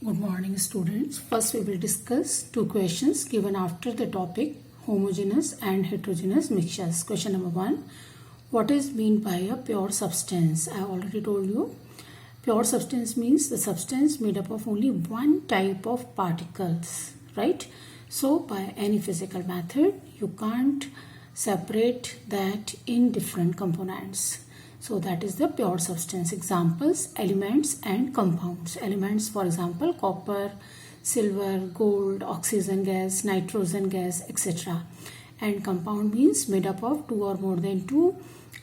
Good morning, students. First, we will discuss two questions given after the topic homogeneous and heterogeneous mixtures. Question number 1. What is meant by a pure substance? I already told you. Pure substance means the substance made up of only one type of particles, right? So, by any physical method, you can't separate that in different components. So that is the pure substance. Examples, elements and compounds. Elements, for example, copper, silver, gold, oxygen gas, nitrogen gas, etc. And compound means made up of two or more than two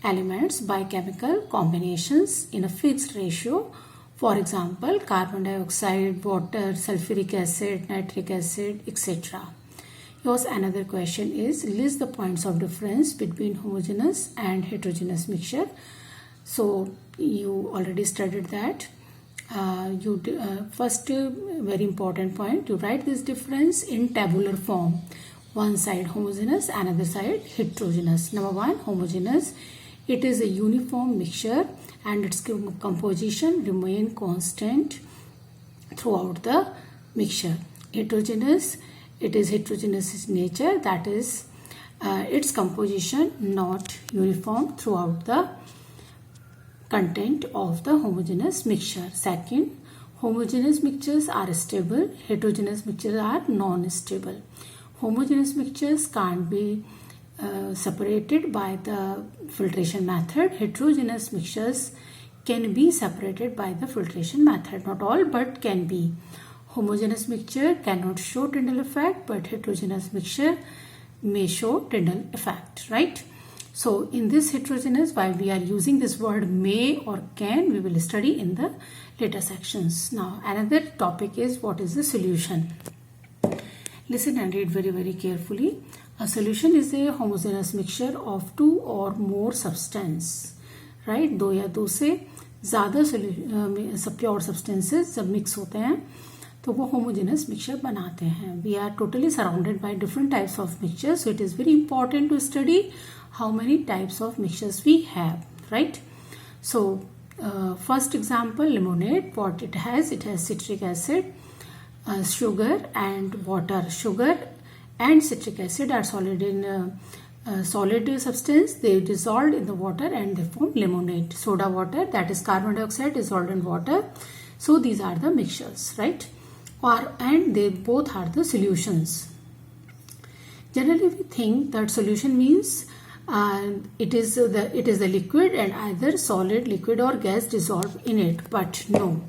elements by chemical combinations in a fixed ratio. For example, carbon dioxide, water, sulfuric acid, nitric acid, etc. Here's another question is, list the points of difference between homogeneous and heterogeneous mixture. So you already studied that. First very important point, you write this difference in tabular form. One side homogeneous, another side heterogeneous. Number 1, homogeneous. It is a uniform mixture and its composition remain constant throughout the mixture. Heterogeneous, it is heterogeneous in nature, that is its composition not uniform throughout the content of the homogeneous mixture. Second, homogeneous mixtures are stable, heterogeneous mixtures are non-stable. Homogeneous mixtures can't be separated by the filtration method. Heterogeneous mixtures can be separated by the filtration method. Not all, but can be. Homogeneous mixture cannot show Tyndall effect, but heterogeneous mixture may show Tyndall effect, right? So in this heterogeneous, why we are using this word may or can, we will study in the later sections. Now another topic is, what is the solution? Listen and read very carefully. A solution is a homogeneous mixture of two or more substance, right? दो या दो से ज़्यादा pure substances जब mix होते हैं तो वो homogeneous mixture बनाते हैं. We are totally surrounded by different types of mixtures, so it is very important to study how many types of mixtures we have, right? So first example, lemonade. What it has citric acid, sugar and water. Sugar and citric acid are solid in solid substance. They dissolved in the water and they form lemonade. Soda water, that is carbon dioxide dissolved in water. So these are the mixtures, right? And they both are the solutions. Generally we think that solution means it is the liquid and either solid, liquid or gas dissolved in it, but no.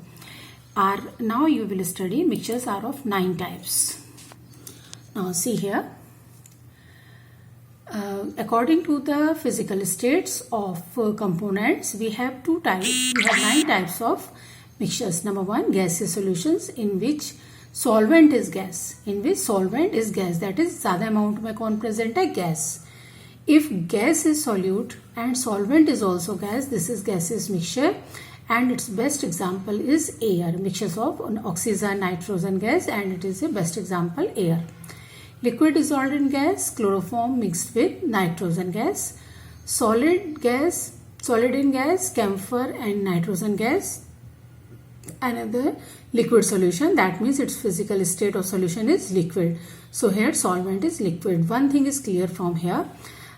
Now you will study mixtures are of 9 types. Now see here, according to the physical states of components, we have 2 types. We have 9 types of mixtures. Number 1, gaseous solutions in which solvent is gas. That is ज़्यादा amount में कौन present है? Gas. If gas is solute and solvent is also gas, this is gaseous mixture, and its best example is air. Mixtures of oxygen, nitrogen gas, and it is a best example air. Liquid dissolved in gas, chloroform mixed with nitrogen gas. Solid in gas, camphor and nitrogen gas. Another liquid solution, that means its physical state of solution is liquid. So here solvent is liquid. One thing is clear from here.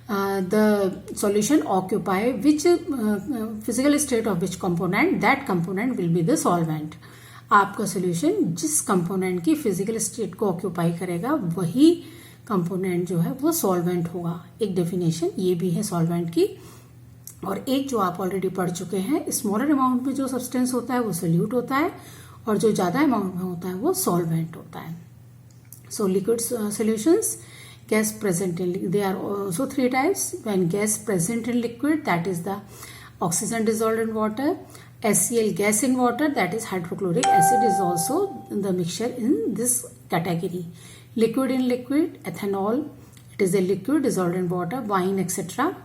The solution occupy which physical state of which component, that component will be the solvent. आपका solution जिस component की physical state को occupy करेगा वही component जो है वो solvent होगा. एक definition ये भी है solvent की. और एक जो आप already पढ़ चुके हैं, smaller amount में जो substance होता है वो solute होता है और जो ज़्यादा amount में होता है वो solvent होता है. So liquid solutions, gas present in, there are also 3 types. When gas present in liquid, that is the oxygen dissolved in water. HCl gas in water, that is hydrochloric acid, is also the mixture in this category. Liquid in liquid, ethanol, it is a liquid dissolved in water, wine, etc.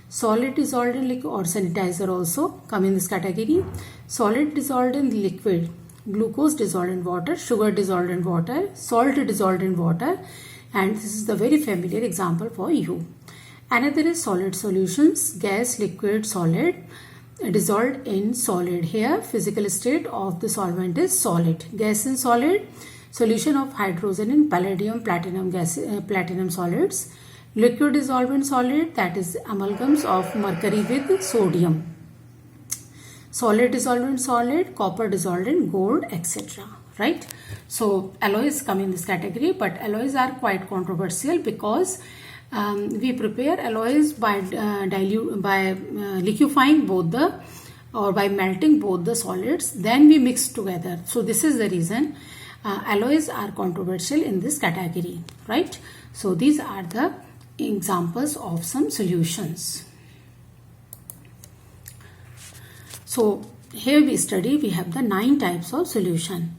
Solid dissolved in liquid or sanitizer also come in this category. Solid dissolved in liquid, glucose dissolved in water, sugar dissolved in water, salt dissolved in water, and this is the very familiar example for you. Another is solid solutions, gas, liquid, solid. dissolved in solid. Here physical state of the solvent is solid. Gas in solid, solution of hydrogen in palladium, platinum gas, platinum solids. Liquid dissolved in solid, that is amalgams of mercury with sodium. Solid dissolved in solid, copper dissolved in gold, etc. Right? So alloys come in this category, but alloys are quite controversial because we prepare alloys by liquefying both the or by melting both the solids, then we mix together. So this is the reason alloys are controversial in this category, right? So these are the examples of some solutions. So here we have the 9 types of solution.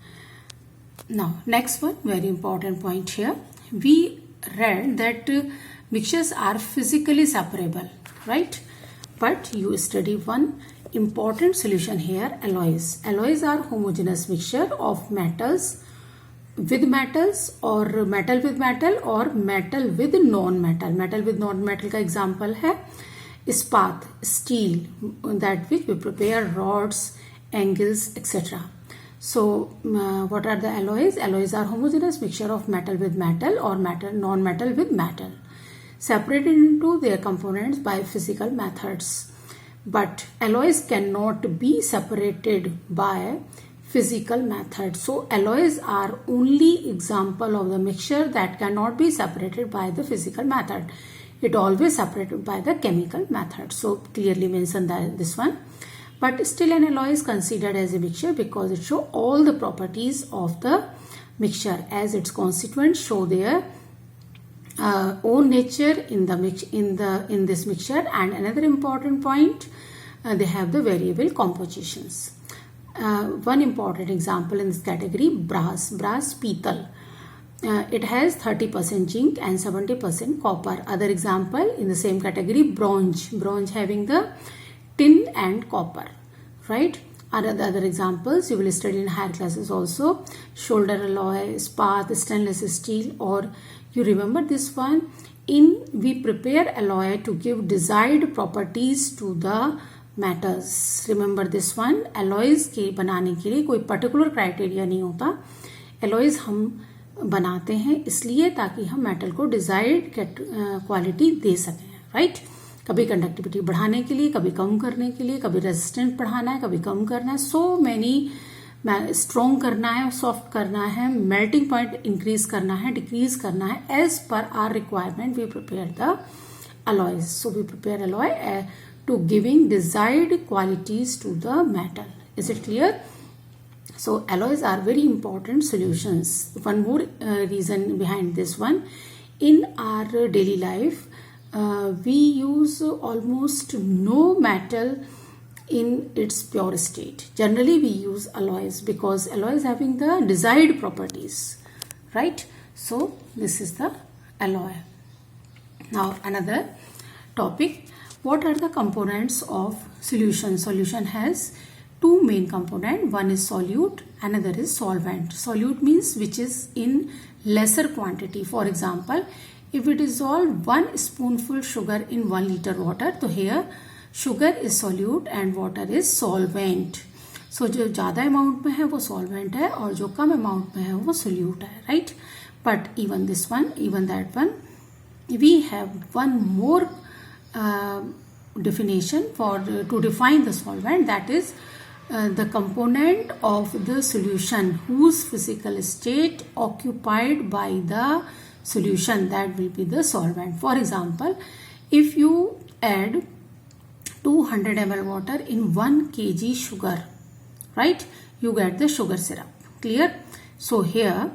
Now next one, very important point here. We read that mixtures are physically separable, right? But you study one important solution here, alloys. Alloys are homogeneous mixture of metals with metals or metal with metal or metal with non-metal. Metal with non-metal का example है ispat, steel, that which we prepare rods, angles, etc. So what are the alloys? Alloys are homogeneous mixture of metal with metal or non-metal with metal, separated into their components by physical methods. But alloys cannot be separated by physical method. So alloys are only example of the mixture that cannot be separated by the physical method. It always separated by the chemical method. So clearly mentioned that this one. But still an alloy is considered as a mixture because it shows all the properties of the mixture as its constituents show their own nature in this mixture. And another important point, they have the variable compositions. One important example in this category, brass pital. It has 30% zinc and 70% copper. Other example in the same category, bronze having the tin and copper, right? Other examples you will study in higher classes also, shoulder alloy, ispat, stainless steel, or you remember this one, we prepare alloy to give desired properties to the metals. Remember this one, alloys के बनाने के लिए कोई particular criteria नहीं होता. Alloys हम बनाते हैं इसलिए ताकि हम मेटल को डिजायर्ड क्वालिटी दे सकें, राइट? कभी कंडक्टिविटी बढ़ाने के लिए, कभी कम करने के लिए, कभी रेजिस्टेंस बढ़ाना है, कभी कम करना है, सो मैनी स्ट्रॉन्ग करना है, सॉफ्ट करना है, मेल्टिंग पॉइंट इंक्रीज करना है, डिक्रीज करना है, as per our requirement we prepare the alloys. So we prepare alloy to giving desired qualities to the metal. Is it clear? So alloys are very important solutions. One more reason behind this one, in our daily life we use almost no metal in its pure state. Generally we use alloys because alloys having the desired properties, right? So this is the alloy. Now another topic, what are the components of solution? Solution has two main components. One is solute, another is solvent. Solute means which is in lesser quantity. For example, if we dissolve 1 spoonful sugar in 1 liter water, so here sugar is solute and water is solvent. So जो ज़्यादा amount में है वो solvent है और जो कम amount में है वो solute है, right? But even this one, even that one, we have one more definition to define the solvent, that is the component of the solution whose physical state occupied by the solution, that will be the solvent. For example, if you add 200 ml water in 1 kg sugar, right, you get the sugar syrup. Clear? So here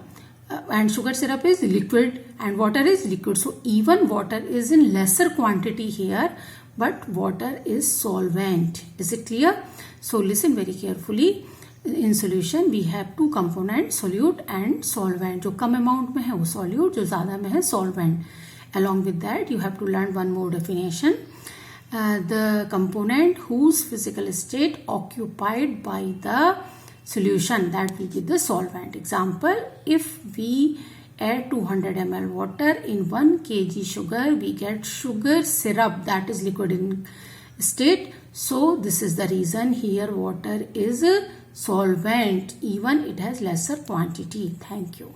and sugar syrup is liquid and water is liquid, so even water is in lesser quantity here, but water is solvent. Is it clear? So listen very carefully. In solution we have two components, solute and solvent. जो कम amount में है वो solute, जो ज़्यादा में है solvent. Along with that you have to learn one more definition. The component whose physical state occupied by the solution, that will be the solvent. Example, if we add 200 ml water in 1 kg sugar, we get sugar syrup, that is liquid in state. So this is the reason here water is a solvent, even it has lesser quantity. Thank you.